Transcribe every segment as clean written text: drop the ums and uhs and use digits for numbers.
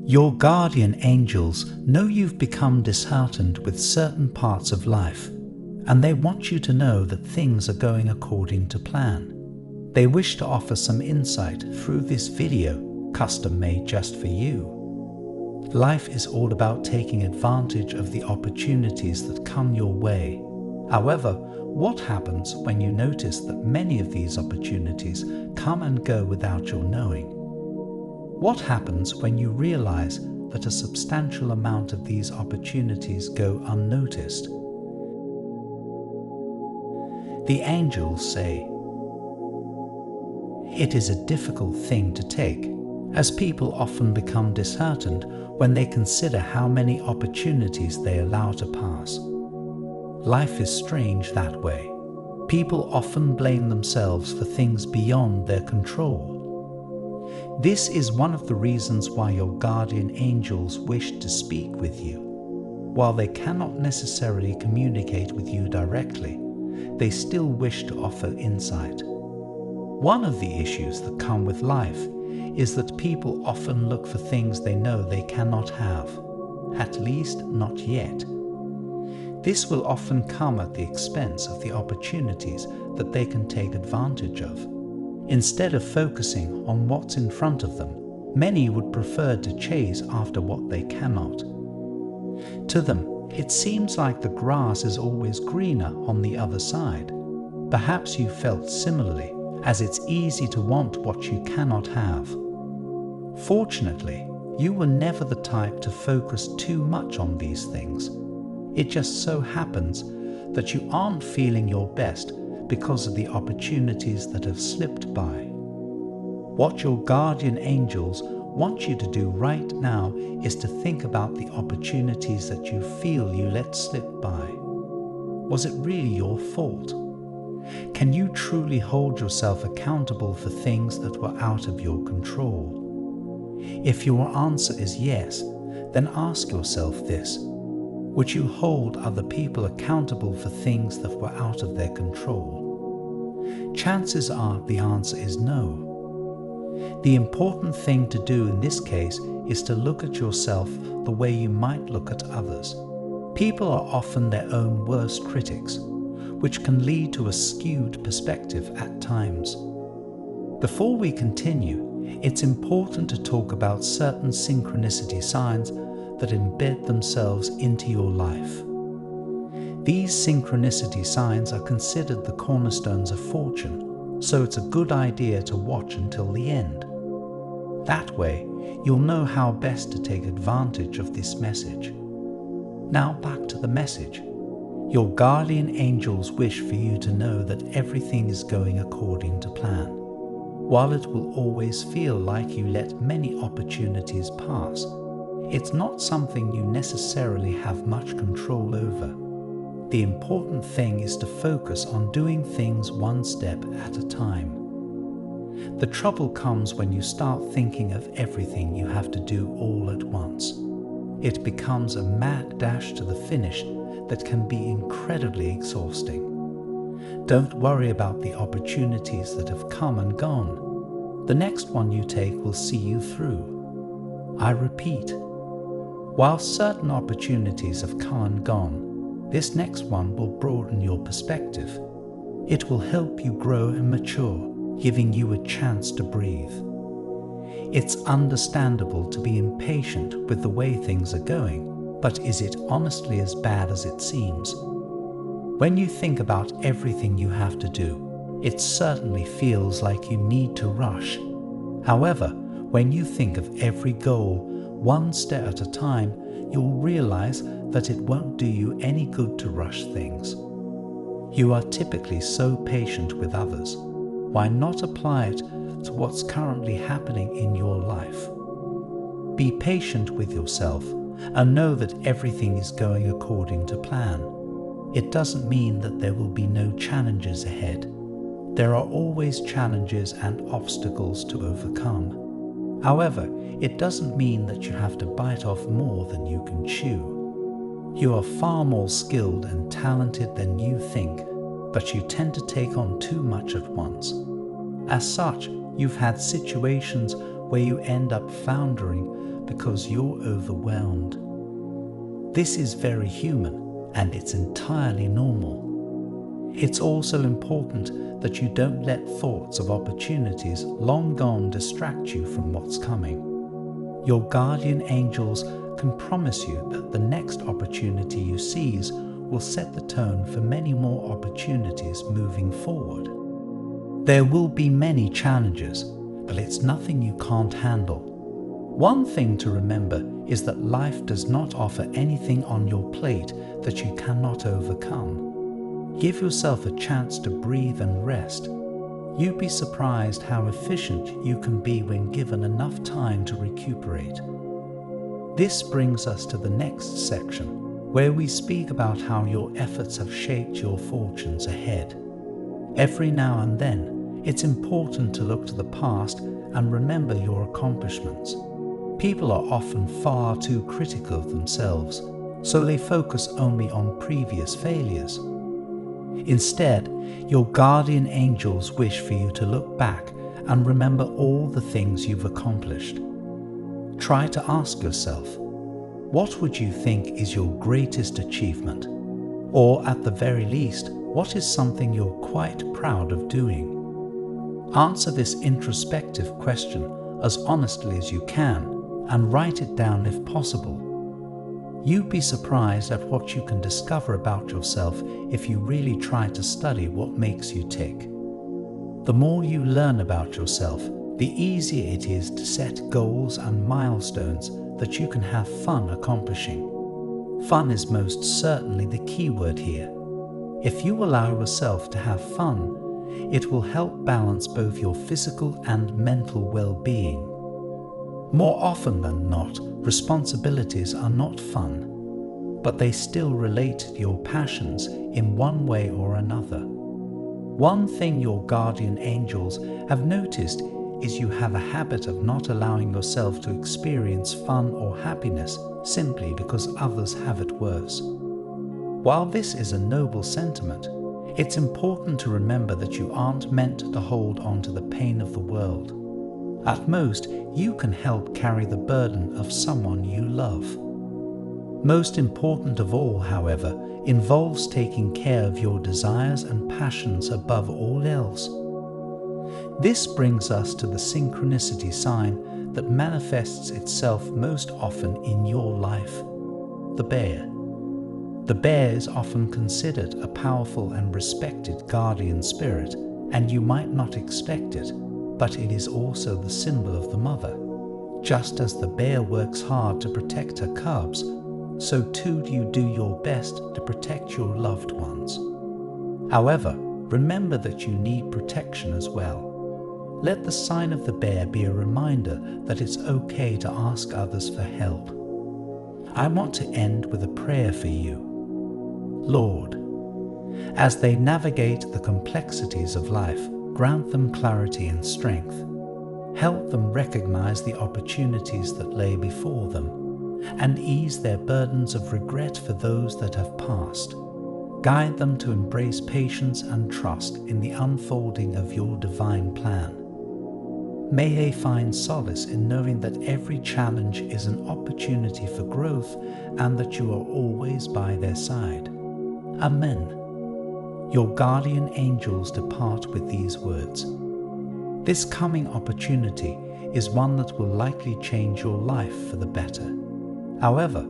Your guardian angels know you've become disheartened with certain parts of life, and they want you to know that things are going according to plan. They wish to offer some insight through this video, custom made just for you. Life is all about taking advantage of the opportunities that come your way. However, what happens when you notice that many of these opportunities come and go without your knowing? What happens when you realize that a substantial amount of these opportunities go unnoticed? The angels say, it is a difficult thing to take, as people often become disheartened when they consider how many opportunities they allow to pass. Life is strange that way. People often blame themselves for things beyond their control. This is one of the reasons why your guardian angels wish to speak with you. While they cannot necessarily communicate with you directly, they still wish to offer insight. One of the issues that come with life is that people often look for things they know they cannot have, at least not yet. This will often come at the expense of the opportunities that they can take advantage of. Instead of focusing on what's in front of them, many would prefer to chase after what they cannot. To them, it seems like the grass is always greener on the other side. Perhaps you felt similarly, as it's easy to want what you cannot have. Fortunately, you were never the type to focus too much on these things. It just so happens that you aren't feeling your best because of the opportunities that have slipped by. What your guardian angels want you to do right now is to think about the opportunities that you feel you let slip by. Was it really your fault? Can you truly hold yourself accountable for things that were out of your control? If your answer is yes, then ask yourself this: would you hold other people accountable for things that were out of their control? Chances are the answer is no. The important thing to do in this case is to look at yourself the way you might look at others. People are often their own worst critics, which can lead to a skewed perspective at times. Before we continue, it's important to talk about certain synchronicity signs that embed themselves into your life. These synchronicity signs are considered the cornerstones of fortune, so it's a good idea to watch until the end. That way, you'll know how best to take advantage of this message. Now back to the message. Your guardian angels wish for you to know that everything is going according to plan. While it will always feel like you let many opportunities pass, it's not something you necessarily have much control over. The important thing is to focus on doing things one step at a time. The trouble comes when you start thinking of everything you have to do all at once. It becomes a mad dash to the finish that can be incredibly exhausting. Don't worry about the opportunities that have come and gone. The next one you take will see you through. I repeat, while certain opportunities have come and gone, this next one will broaden your perspective. It will help you grow and mature, giving you a chance to breathe. It's understandable to be impatient with the way things are going, but is it honestly as bad as it seems? When you think about everything you have to do, it certainly feels like you need to rush. However, when you think of every goal, one step at a time, you'll realize that it won't do you any good to rush things. You are typically so patient with others. Why not apply it to what's currently happening in your life? Be patient with yourself and know that everything is going according to plan. It doesn't mean that there will be no challenges ahead. There are always challenges and obstacles to overcome. However, it doesn't mean that you have to bite off more than you can chew. You are far more skilled and talented than you think, but you tend to take on too much at once. As such, you've had situations where you end up floundering because you're overwhelmed. This is very human, and it's entirely normal. It's also important that you don't let thoughts of opportunities long gone distract you from what's coming. Your guardian angels can promise you that the next opportunity you seize will set the tone for many more opportunities moving forward. There will be many challenges, but it's nothing you can't handle. One thing to remember is that life does not offer anything on your plate that you cannot overcome. Give yourself a chance to breathe and rest. You'd be surprised how efficient you can be when given enough time to recuperate. This brings us to the next section, where we speak about how your efforts have shaped your fortunes ahead. Every now and then, it's important to look to the past and remember your accomplishments. People are often far too critical of themselves, so they focus only on previous failures. Instead, your guardian angels wish for you to look back and remember all the things you've accomplished. Try to ask yourself, what would you think is your greatest achievement? Or at the very least, what is something you're quite proud of doing? Answer this introspective question as honestly as you can and write it down if possible. You'd be surprised at what you can discover about yourself if you really try to study what makes you tick. The more you learn about yourself, the easier it is to set goals and milestones that you can have fun accomplishing. Fun is most certainly the key word here. If you allow yourself to have fun, it will help balance both your physical and mental well-being. More often than not, responsibilities are not fun, but they still relate to your passions in one way or another. One thing your guardian angels have noticed is you have a habit of not allowing yourself to experience fun or happiness simply because others have it worse. While this is a noble sentiment, it's important to remember that you aren't meant to hold on to the pain of the world. At most, you can help carry the burden of someone you love. Most important of all, however, involves taking care of your desires and passions above all else. This brings us to the synchronicity sign that manifests itself most often in your life, the bear. The bear is often considered a powerful and respected guardian spirit, and you might not expect it, but it is also the symbol of the mother. Just as the bear works hard to protect her cubs, so too do you do your best to protect your loved ones. However, remember that you need protection as well. Let the sign of the bear be a reminder that it's okay to ask others for help. I want to end with a prayer for you. Lord, as they navigate the complexities of life, grant them clarity and strength. Help them recognize the opportunities that lay before them, and ease their burdens of regret for those that have passed. Guide them to embrace patience and trust in the unfolding of your divine plan. May they find solace in knowing that every challenge is an opportunity for growth and that you are always by their side. Amen. Your guardian angels depart with these words. This coming opportunity is one that will likely change your life for the better. However,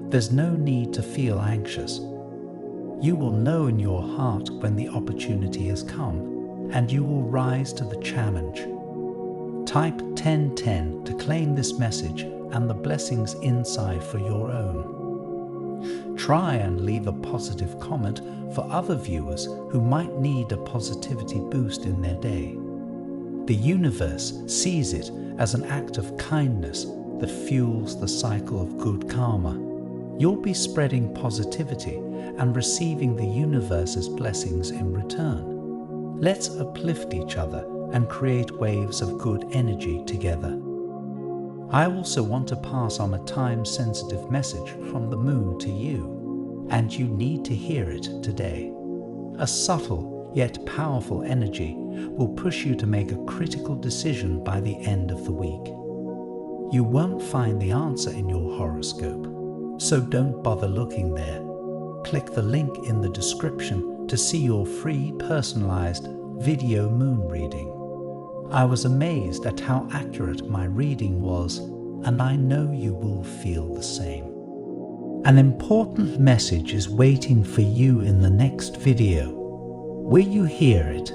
there's no need to feel anxious. You will know in your heart when the opportunity has come, and you will rise to the challenge. Type 1010 to claim this message and the blessings inside for your own. Try and leave a positive comment for other viewers who might need a positivity boost in their day. The universe sees it as an act of kindness that fuels the cycle of good karma. You'll be spreading positivity and receiving the universe's blessings in return. Let's uplift each other and create waves of good energy together. I also want to pass on a time-sensitive message from the moon to you, and you need to hear it today. A subtle yet powerful energy will push you to make a critical decision by the end of the week. You won't find the answer in your horoscope, so don't bother looking there. Click the link in the description to see your free personalized video moon reading. I was amazed at how accurate my reading was, and I know you will feel the same. An important message is waiting for you in the next video. Will you hear it?